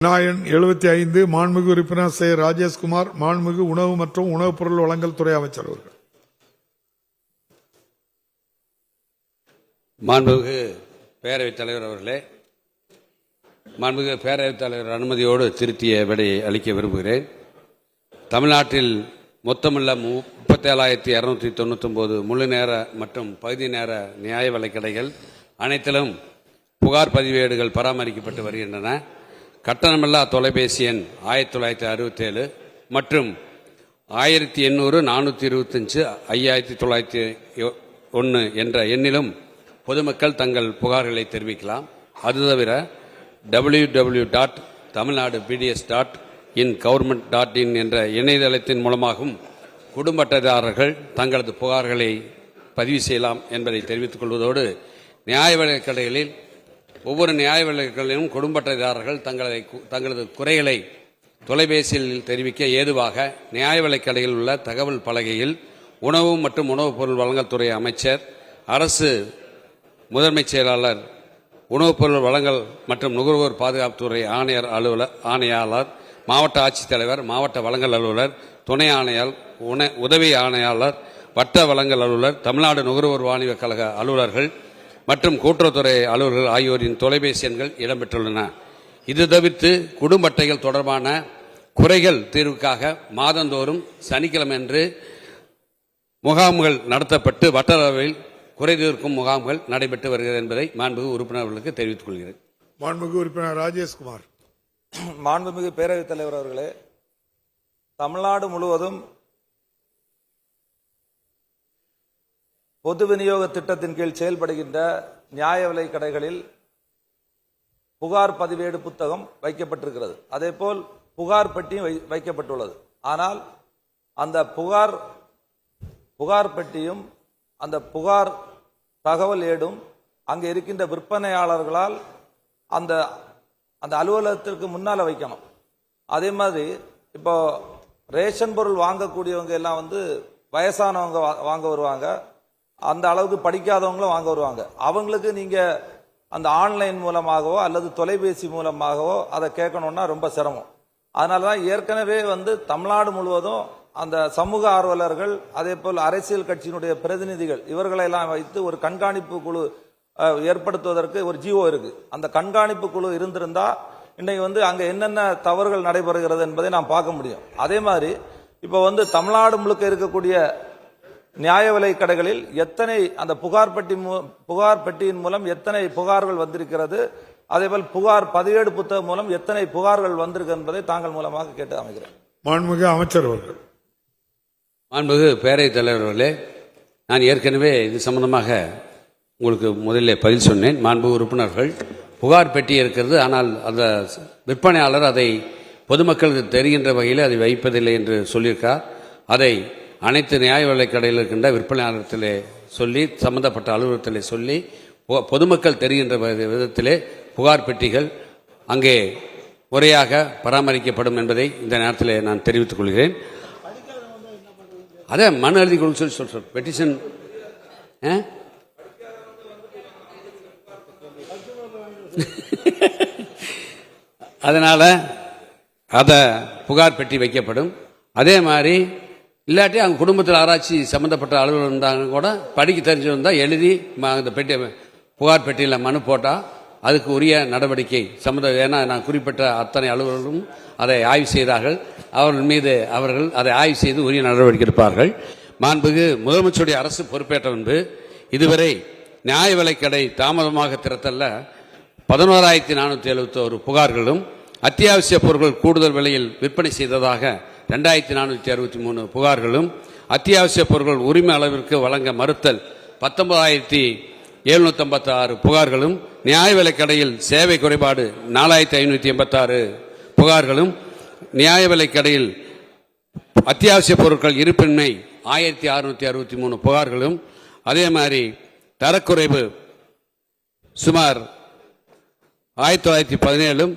நாயன் 75 மாண்புமிகு உறுப்பினர் சே ராஜேஷ்குமார் மாண்புமிகு உணவு மற்றும் உணவுப் பொருள் வழங்கல் துறை அமைச்சர் அவர்கள். மாண்புமிகு பேரவைத் தலைவர் அவர்களே, மாண்புமிகு பேரவைத் தலைவர் அனுமதியோடு திருத்திய விடையை அளிக்க விரும்புகிறேன். தமிழ்நாட்டில் மொத்தமுள்ள 37,299 முழு நேர மற்றும் பகுதி நேர நியாய விலைக் கடைகள் அனைத்திலும் புகார் பதிவேடுகள் பராமரிக்கப்பட்டு வருகின்றன. கட்டணமில்லா தொலைபேசி எண் 1967 மற்றும் 1800 425 5901 என்ற எண்ணிலும் பொதுமக்கள் தங்கள் புகார்களை தெரிவிக்கலாம். அது தவிர www.tamilnadu.pds.in என்ற இணையதளத்தின் மூலமாகவும் குடும்ப அட்டைதாரர்கள் தங்களது புகார்களை பதிவு செய்யலாம் என்பதை தெரிவித்துக் கொள்வதோடு, நியாய விலைக் கடைகளில் ஒவ்வொரு நியாய விலைக் கடையிலும் குடும்ப அட்டைதாரர்கள் தங்களது குறைகளை தொலைபேசியில் தெரிவிக்க ஏதுவாக நியாய விலைக் கடையில் உள்ள தகவல் பலகையில் உணவு மற்றும் உணவுப் பொருள் வழங்கல் துறை அமைச்சர், அரசு முதன்மைச் செயலாளர், உணவுப் பொருள் வழங்கல் மற்றும் நுகர்வோர் பாதுகாப்புத்துறை ஆணையாளர், மாவட்ட ஆட்சித்தலைவர், மாவட்ட வழங்கல் அலுவலர், துணை ஆணையாளர், உதவி ஆணையாளர், வட்ட வழங்கல் அலுவலர், தமிழ்நாடு நுகர்வோர் வாணிபக் கழக அலுவலர்கள் மற்றும் கூட்டுறவுத்துறை அலுவலர்கள் ஆகியோரின் தொலைபேசி எண்கள் இடம்பெற்றுள்ளன. இது தவிர்த்து குடும்ப அட்டைகள் தொடர்பான குறைகள் தீர்வுக்காக மாதந்தோறும் சனிக்கிழமை அன்று முகாம்கள் நடத்தப்பட்டு வட்ட அளவில் குறை தீர்க்கும் முகாம்கள் நடைபெற்று வருகிறது என்பதை மாண்புமிகு உறுப்பினர்களுக்கு தெரிவித்துக் கொள்கிறேன். மாண்புமிகு உறுப்பினர் ராஜேஷ்குமார். மாண்புமிகு பேரவைத் தலைவர் அவர்களே, தமிழ்நாடு முழுவதும் பொது விநியோக திட்டத்தின் கீழ் செயல்படுகின்ற நியாய விலைக் கடைகளில் புகார் பதிவேடு புத்தகம் வைக்கப்பட்டிருக்கிறது. அதேபோல் புகார் பெட்டியும் வைக்கப்பட்டுள்ளது. ஆனால் அந்த புகார் பெட்டியும் அந்த புகார் தகவல் ஏடும் அங்கே இருக்கின்ற விற்பனையாளர்களால் அந்த அந்த அலுவலகத்திற்கு முன்னால் வைக்கணும். அதே மாதிரி இப்போ ரேஷன் பொருள் வாங்கக்கூடியவங்க எல்லாம் வயசானவங்க வாங்க வருவாங்க, அந்த அளவுக்கு படிக்காதவங்களும் வாங்க வருவாங்க. அவங்களுக்கு நீங்க அந்த ஆன்லைன் மூலமாகவோ அல்லது தொலைபேசி மூலமாகவோ அதை கேட்கணும்னா ரொம்ப சிரமம். அதனாலதான் ஏற்கனவே தமிழ்நாடு முழுவதும் அந்த சமூக ஆர்வலர்கள், அதே போல் அரசியல் கட்சியினுடைய பிரதிநிதிகள் இவர்களெல்லாம் வைத்து ஒரு கண்காணிப்பு குழு ஏற்படுத்துவதற்கு ஒரு ஜிஓ இருக்கு. அந்த கண்காணிப்பு குழு இருந்திருந்தா இன்னைக்கு அங்க என்னென்ன தவறுகள் நடைபெறுகிறது என்பதை நாம் பார்க்க முடியும். அதே மாதிரி இப்போ தமிழ்நாடு முழுக்க இருக்கக்கூடிய நியாய விலைக் கடைகளில் எத்தனை அந்த புகார் பெட்டியின் மூலம் எத்தனை புகார்கள் வந்திருக்கிறது, அதேபோல் புகார் பதிவேடு புத்தகம் மூலம் எத்தனை புகார்கள் வந்திருக்கு என்பதை தாங்கள் மூலமாக கேட்டு அமைக்கிறேன். மாண்புமிகு அமைச்சர் அவர்கள். மாண்புமிகு பேரவைத் தலைவர்களே, நான் ஏற்கனவே இது சம்பந்தமாக உங்களுக்கு முதலில் பதில் சொன்னேன். மாண்புமிகு உறுப்பினர்கள், புகார் பெட்டி இருக்கிறது, ஆனால் அந்த விற்பனையாளர் அதை பொதுமக்களுக்கு தெரிகின்ற வகையில் அதை வைப்பதில்லை என்று சொல்லியிருக்கார். அதை அனைத்து நியாய விலைக் கடையில் இருக்கின்ற விற்பனையாளர்களே சொல்லி, சம்பந்தப்பட்ட அலுவலகத்திலே சொல்லி, பொதுமக்கள் தெரிகின்ற விதத்திலே புகார் பெட்டிகள் அங்கே முறையாக பராமரிக்கப்படும் என்பதை இந்த நேரத்தில் நான் தெரிவித்துக் கொள்கிறேன். அதே மனு எழுதி கொண்டு சொல்ற பெட்டிஷன் அதனால அத புகார் பெட்டி வைக்கப்படும். அதே மாதிரி இல்லாட்டி அவங்க குடும்பத்தில் ஆராய்ச்சி சம்பந்தப்பட்ட அலுவலர் இருந்தாங்க கூட படிக்க தெரிஞ்சிருந்தா எழுதி அந்த பெட்டி புகார் பெட்டியில் மனு போட்டால் அதுக்கு உரிய நடவடிக்கை ஏன்னா நான் குறிப்பிட்ட அத்தனை அலுவலர்களும் அதை ஆய்வு செய்தார்கள். அவர்கள் அதை ஆய்வு செய்து உரிய நடவடிக்கை எடுப்பார்கள். மாண்புமிகு முதலமைச்சருடைய அரசு பொறுப்பேற்ற முன்பு இதுவரை நியாய விலைக் கடை தாமதமாக திறத்தல்ல 11,471 புகார்களும், அத்தியாவசிய பொருட்கள் கூடுதல் விலையில் விற்பனை செய்ததாக 2,463 புகார்களும், அத்தியாவசிய பொருட்கள் உரிமை அளவிற்கு வழங்க மறுத்தல் 19,756 புகார்களும், நியாய விலைக் கடையில் சேவை குறைபாடு 4,586 புகார்களும், நியாய விலைக் கடையில் அத்தியாவசிய பொருட்கள் இருப்பின்மை 1,663 புகார்களும், அதே மாதிரி தரக்குறைவு சுமார் 1917,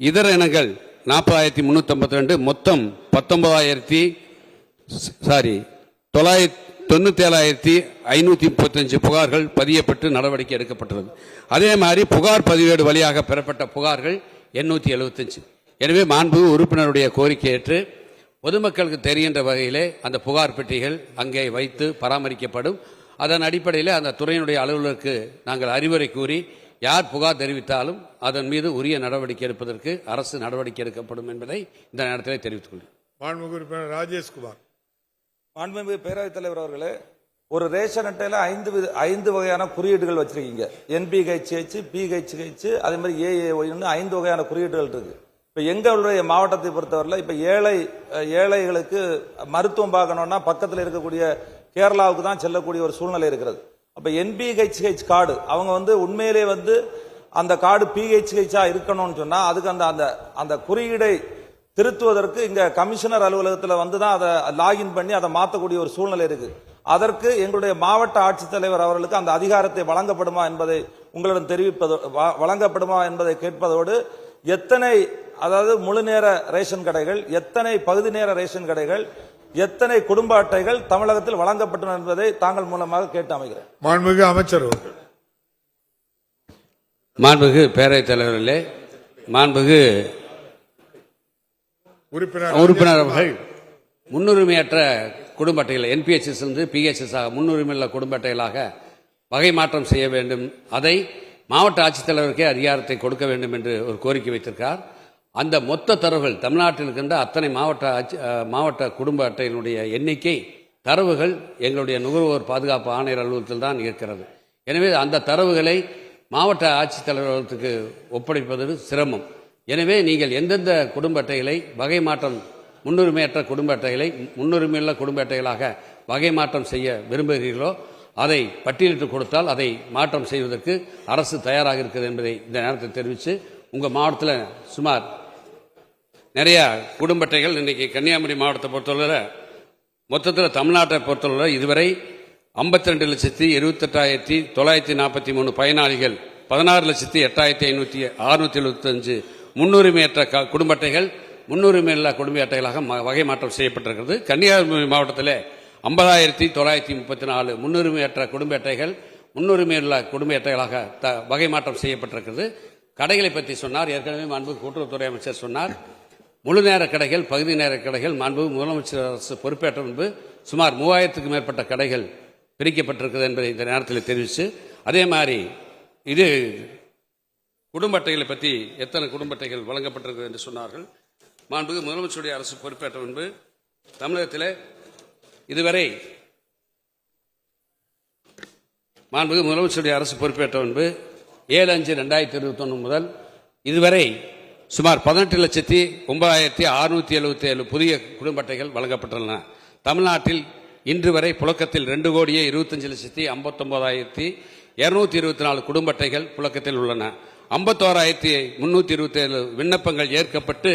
இதர இனங்கள் 40,352, மொத்தம் 97,535 புகார்கள் பதியப்பட்டு நடவடிக்கை எடுக்கப்பட்டது. அதே மாதிரி புகார் பதிவேடு வழியாக பெறப்பட்ட புகார்கள் 875. எனவே மாண்புமிகு உறுப்பினருடைய கோரிக்கை ஏற்று பொதுமக்களுக்கு தெரிகின்ற வகையிலே அந்த புகார் பெட்டிகள் அங்கே வைத்து பராமரிக்கப்படும். அதன் அடிப்படையில் அந்த துறையினுடைய அலுவலருக்கு நாங்கள் அறிவுரை கூறி யார் புகார் தெரிவித்தாலும் அதன் மீது உரிய நடவடிக்கை எடுப்பதற்கு அரசு நடவடிக்கை எடுக்கப்படும் என்பதை இந்த நேரத்தில் தெரிவித்துக் கொள்கிறேன். மாண்புமிகு உறுப்பினர் ராஜேஷ்குமார். மாண்புமிகு பேரவைத் தலைவர் அவர்களே, ஒரு ரேஷன் அட்டையில 5 வகையான குறியீடுகள் வச்சிருக்கீங்க. NPHH, PHH, அதே மாதிரி AAOன்னு 5 வகையான குறியீடுகள் இருக்கு. இப்ப எங்களுடைய மாவட்டத்தை பொறுத்தவரையில் இப்ப ஏழைகளுக்கு மருத்துவம் பார்க்கணும்னா பக்கத்தில் இருக்கக்கூடிய கேரளாவுக்கு தான் செல்லக்கூடிய ஒரு சூழ்நிலை இருக்கிறது. அப்ப NPHH கார்டு அவங்க உண்மையிலே அந்த கார்டு PHH இருக்கணும்னு சொன்னா அதுக்கு அந்த குறியீடை திருத்துவதற்கு இங்க கமிஷனர் அலுவலகத்தில் தான் அதை லாகின் பண்ணி அதை மாற்றக்கூடிய ஒரு சூழ்நிலை இருக்கு. அதற்கு எங்களுடைய மாவட்ட ஆட்சித்தலைவர் அவர்களுக்கு அந்த அதிகாரத்தை வழங்கப்படுமா என்பதை உங்களிடம் வழங்கப்படுமா என்பதை கேட்பதோடு எத்தனை, அதாவது முழு நேர ரேஷன் கடைகள், எத்தனை பகுதி நேர ரேஷன் கடைகள், எத்தனை குடும்ப அட்டைகள் தமிழகத்தில் வழங்கப்பட்டன என்பதை தாங்கள் மூலமாக கேட்டு அமைகிறேன். மாண்புமிகு அமைச்சர் அவர்கள். மாண்புமிகு பேரவைத் தலைவர்களே, மாண்புமிகு உறுப்பினர் அவர்கள் முன்னுரிமையற்ற குடும்ப அட்டைகள் NPHS PHS முன்னுரிமையுள்ள குடும்ப அட்டைகளாக வகை மாற்றம் செய்ய வேண்டும், அதை மாவட்ட ஆட்சித்தலைவருக்கே அதிகாரத்தை கொடுக்க வேண்டும் என்று ஒரு கோரிக்கை வைத்திருக்கார். அந்த மொத்த தரவுகள் தமிழ்நாட்டில் இருக்கின்ற அத்தனை மாவட்ட குடும்ப அட்டையினுடைய எண்ணிக்கை தரவுகள் எங்களுடைய நுகர்வோர் பாதுகாப்பு ஆணையர் அலுவலகத்தில் தான் இருக்கிறது. எனவே அந்த தரவுகளை மாவட்ட ஆட்சித்தலைவர்களுக்கு ஒப்படைப்பது சிரமம். எனவே நீங்கள் எந்தெந்த குடும்ப அட்டைகளை வகை மாற்றம், முன்னுரிமையற்ற குடும்ப அட்டைகளை முன்னுரிமையுள்ள குடும்ப அட்டைகளாக வகை மாற்றம் செய்ய விரும்புகிறீர்களோ அதை பட்டியலிட்டு கொடுத்தால் அதை மாற்றம் செய்வதற்கு அரசு தயாராக இருக்கிறது என்பதை இந்த நேரத்தில் தெரிவித்து, உங்கள் மாவட்டத்தில் சுமார் நிறைய குடும்ப அட்டைகள் இன்றைக்கி கன்னியாகுமரி மாவட்டத்தை பொறுத்தவரை மொத்தத்தில் தமிழ்நாட்டை பொறுத்தவரை இதுவரை 52,78,943 பயனாளிகள், 16,08,675 முன்னுரிமையற்ற குடும்ப அட்டைகள் முன்னுரிமையுள்ள குடும்ப அட்டைகளாக வகை மாற்றம் செய்யப்பட்டிருக்கிறது. கன்னியாகுமரி மாவட்டத்தில் 50,934 முன்னுரிமையற்ற குடும்ப அட்டைகள் முன்னுரிமையுள்ள குடும்ப அட்டைகளாக வகை மாற்றம் செய்யப்பட்டிருக்கிறது. கடைகளை பற்றி சொன்னார், ஏற்கனவே மாண்புமிகு கூட்டுறவுத்துறை அமைச்சர் சொன்னார். முழு நேர கடைகள், பகுதி நேர கடைகள் மாண்புமிகு முதலமைச்சர் அரசு பொறுப்பேற்ற முன்பு சுமார் 3000க்கும் மேற்பட்ட கடைகள் பிரிக்கப்பட்டிருக்கிறது என்பதை இந்த நேரத்தில் தெரிவித்து, அதே மாதிரி இது குடும்ப அட்டைகளை பற்றி எத்தனை குடும்ப அட்டைகள் வழங்கப்பட்டிருக்கிறது என்று சொன்னார்கள். மாண்புமிகு முதலமைச்சருடைய அரசு பொறுப்பேற்ற முன்பு தமிழகத்தில் இதுவரை மாண்புமிகு முதலமைச்சருடைய அரசு பொறுப்பேற்ற முன்பு 7/5/2021 முதல் இதுவரை சுமார் 18,09,677 புதிய குடும்ப அட்டைகள் வழங்கப்பட்டுள்ளன. தமிழ்நாட்டில் இன்று வரை புழக்கத்தில் 2,25,59,224 குடும்ப அட்டைகள் புழக்கத்தில் உள்ளன. 51,327 விண்ணப்பங்கள் ஏற்கப்பட்டு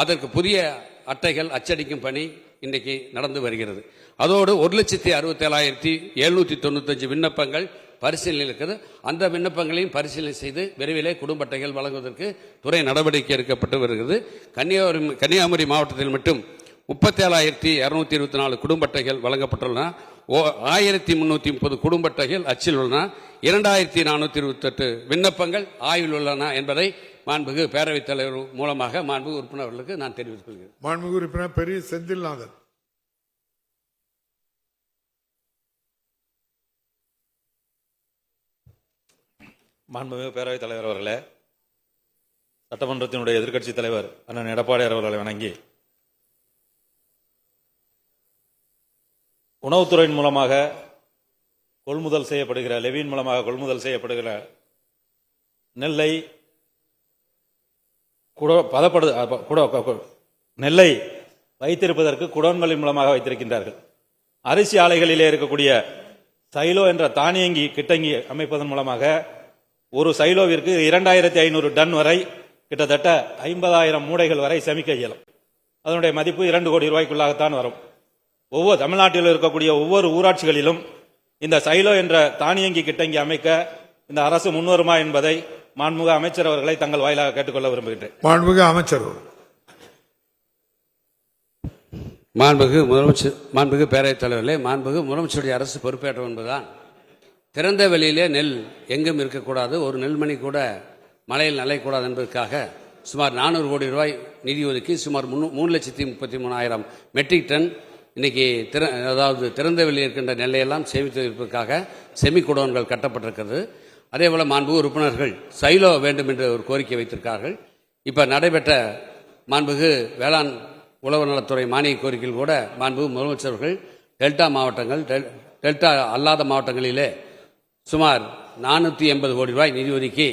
அதற்கு புதிய அட்டைகள் அச்சடிக்கும் பணி இன்றைக்கு நடந்து வருகிறது. அதோடு 1,67,795 விண்ணப்பங்கள் பரிசீலனை இருக்கிறது. அந்த விண்ணப்பங்களையும் பரிசீலனை செய்து விரைவிலே குடும்ப அட்டைகள் வழங்குவதற்கு துறை நடவடிக்கை எடுக்கப்பட்டு வருகிறது. கன்னியாகுமரி மாவட்டத்தில் மட்டும் 37,224 குடும்ப அட்டைகள் வழங்கப்பட்டுள்ளன. 1,330 குடும்ப அட்டைகள் அச்சில் உள்ளன. 2,428 விண்ணப்பங்கள் ஆய்வில் உள்ளன என்பதை மாண்புமிகு பேரவைத் தலைவர் மூலமாக மாண்புமிகு உறுப்பினர்களுக்கு நான் தெரிவித்துக் கொள்கிறேன். மாண்புமிகு உறுப்பினர் பெரிய செந்தில்நாதன். மாண்புமிகு பேரவைத் தலைவர் அவர்களே, சட்டமன்றத்தினுடைய எதிர்க்கட்சித் தலைவர் அண்ணன் எடப்பாடியார் அவர்களை வணங்கி உணவுத்துறையின் மூலமாக கொள்முதல் செய்யப்படுகிற லெவின் மூலமாக கொள்முதல் செய்யப்படுகிற நெல்லை நெல்லை வைத்திருப்பதற்கு குடோன்களின் மூலமாக வைத்திருக்கின்றார்கள். அரிசி ஆலைகளிலே இருக்கக்கூடிய சைலோ என்ற தானியங்கி கிட்டங்கி அமைப்பதன் மூலமாக ஒரு சைலோவிற்கு 2,500 டன் வரை கிட்டத்தட்ட 50,000 மூடைகள் வரை சேமிக்க இயலும். அதனுடைய மதிப்பு 2 கோடி ரூபாய்க்குள்ளாகத்தான் வரும். ஒவ்வொரு தமிழ்நாட்டில் இருக்கக்கூடிய ஒவ்வொரு ஊராட்சிகளிலும் இந்த சைலோ என்ற தானியங்கி கிட்டங்கி அமைக்க இந்த அரசு முன்வருமா என்பதை மாண்புமிகு அமைச்சர் அவர்களை தங்கள் வாயிலாக கேட்டுக்கொள்ள விரும்புகின்றேன். மாண்புமிகு அமைச்சர். மாண்புமிகு பேரவைத் தலைவர்களே, மாண்புமிகு முதலமைச்சருடைய அரசு பொறுப்பேற்ற என்பதுதான் திறந்த வெளியிலே நெல் எங்கும் இருக்கக்கூடாது, ஒரு நெல்மணி கூட மழையில் நலையக்கூடாது என்பதற்காக சுமார் 400 கோடி ரூபாய் நிதி ஒதுக்கி சுமார் 3,33,000 மெட்ரிக் டன் இன்னைக்கு அதாவது திறந்த வெளியில் இருக்கின்ற நெல்லையெல்லாம் சேமித்து வைப்பதற்காக செமி குடோன்கள் கட்டப்பட்டிருக்கிறது. அதே போல மாண்புமிகு உறுப்பினர்கள் சைலோ வேண்டும் என்று ஒரு கோரிக்கை வைத்திருக்கார்கள். இப்ப நடைபெற்ற மாண்புமிகு வேளாண் உழவர் நலத்துறை மானிய கோரிக்கையில் கூட மாண்புமிகு முதலமைச்சர் அவர்கள் டெல்டா மாவட்டங்கள் டெல்டா அல்லாத மாவட்டங்களிலே சுமார் 480 கோடி ரூபாய் நிதி ஒதுக்கி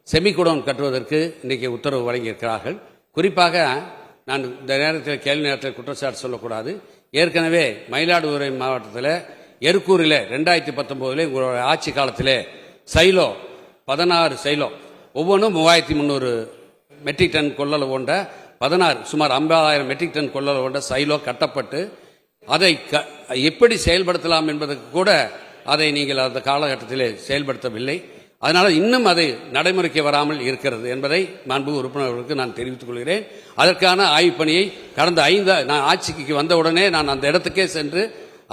செமிகுடோன் கட்டுவதற்கு இன்றைக்கு உத்தரவு வழங்கியிருக்கிறார்கள். குறிப்பாக நான் இந்த நேரத்தில் கேள்வி நேரத்தில் குற்றச்சாட்டு சொல்லக்கூடாது. ஏற்கனவே மயிலாடுதுறை மாவட்டத்தில் எருக்கூரில் 2019 உங்களுடைய ஆட்சி காலத்திலே சைலோ 16 சைலோ ஒவ்வொன்றும் 3,300 மெட்ரிக் டன் கொள்ளளவு கொண்ட 16 சுமார் 50,000 மெட்ரிக் டன் கொள்ளளவு கொண்ட சைலோ கட்டப்பட்டு அதை எப்படி செயல்படுத்தலாம் என்பதற்கு கூட அதை நீங்கள் அந்த காலகட்டத்திலே செயல்படுத்தவில்லை. அதனால இன்னும் அதை நடைமுறைக்கு வராமல் இருக்கிறது என்பதை மாண்புமிகு உறுப்பினர்களுக்கு நான் தெரிவித்துக் கொள்கிறேன். அதற்கான ஆய்வுப் பணியை கடந்த நான் ஆட்சிக்கு வந்தவுடனே நான் அந்த இடத்துக்கே சென்று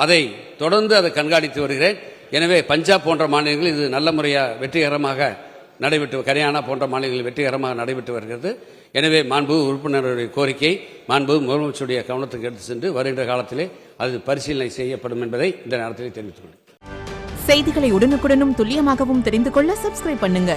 அதை தொடர்ந்து அதை கண்காணித்து வருகிறேன். எனவே பஞ்சாப் போன்ற மாநிலங்களில் இது நல்ல முறையாக வெற்றிகரமாக நடைபெற்று, ஹரியானா போன்ற மாநிலங்களில் வெற்றிகரமாக நடைபெற்று வருகிறது. எனவே மாண்புமிகு உறுப்பினர்களுடைய கோரிக்கை மாண்புமிகு முதலமைச்சருடைய கவனத்துக்கு எடுத்து சென்று வருகின்ற காலத்திலே அது பரிசீலனை செய்யப்படும் என்பதை இந்த நேரத்தில் தெரிவித்துக் கொள்கிறேன். செய்திகளை உடனுக்குடனும் துல்லியமாகவும் தெரிந்து கொள்ள சப்ஸ்கிரைப் பண்ணுங்க.